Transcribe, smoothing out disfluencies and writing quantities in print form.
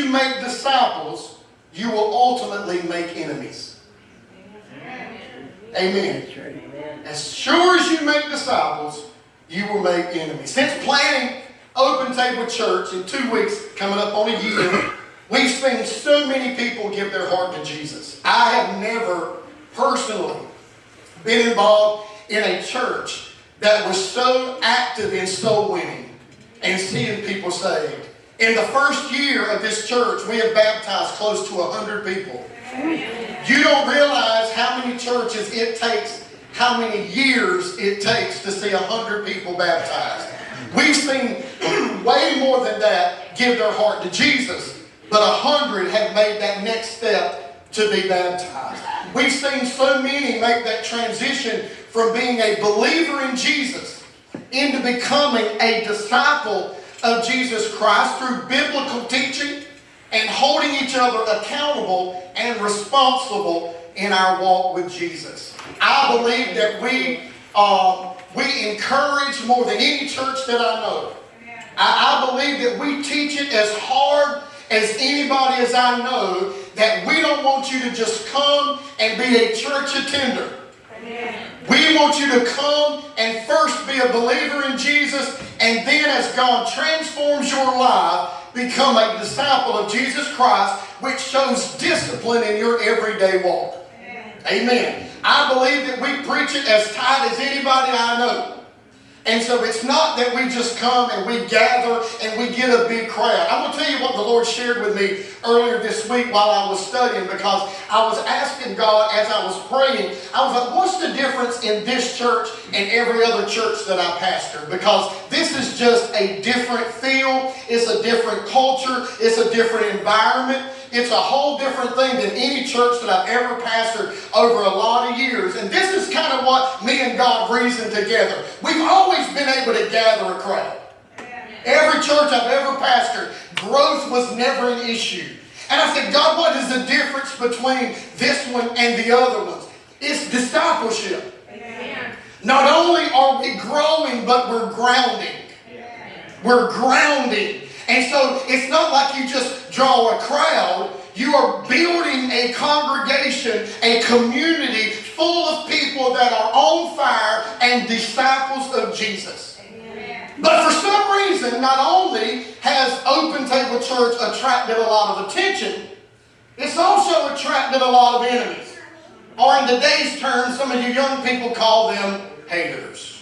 you make disciples, you will ultimately make enemies. Amen. As sure as you make disciples, you will make enemies. Since planning Open Table Church in 2 weeks, coming up on a year, we've seen so many people give their heart to Jesus. I have never personally been involved in a church that was so active in soul winning and seeing people saved. In the first year of this church, we have baptized close to 100 people. You don't realize how many churches it takes, how many years it takes to see 100 people baptized. We've seen way more than that give their heart to Jesus, but 100 have made that next step to be baptized. We've seen so many make that transition from being a believer in Jesus into becoming a disciple of Jesus Christ through biblical teaching and holding each other accountable and responsible in our walk with Jesus. I believe that we encourage more than any church that I know. I believe that we teach it as hard as anybody as I know, that we don't want you to just come and be a church attender. We want you to come and first be a believer in Jesus, and then as God transforms your life, become a disciple of Jesus Christ, which shows discipline in your everyday walk. Amen. I believe that we preach it as tight as anybody I know. And so it's not that we just come and we gather and we get a big crowd. I'm going to tell you what the Lord shared with me earlier this week while I was studying, because I was asking God as I was praying, I was like, what's the difference in this church and every other church that I pastor? Because this is just a different feel. It's a different culture. It's a different environment. It's a whole different thing than any church that I've ever pastored over a lot of years. And this is kind of what me and God reasoned together. We've always been able to gather a crowd. Every church I've ever pastored, growth was never an issue. And I said, God, what is the difference between this one and the other ones? It's discipleship. Not only are we growing, but we're grounding. We're grounding. And so it's not like you just draw a crowd. You are building a congregation, a community full of people that are on fire and disciples of Jesus. Amen. But for some reason, not only has Open Table Church attracted a lot of attention, it's also attracted a lot of enemies. Or in today's terms, some of you young people call them haters.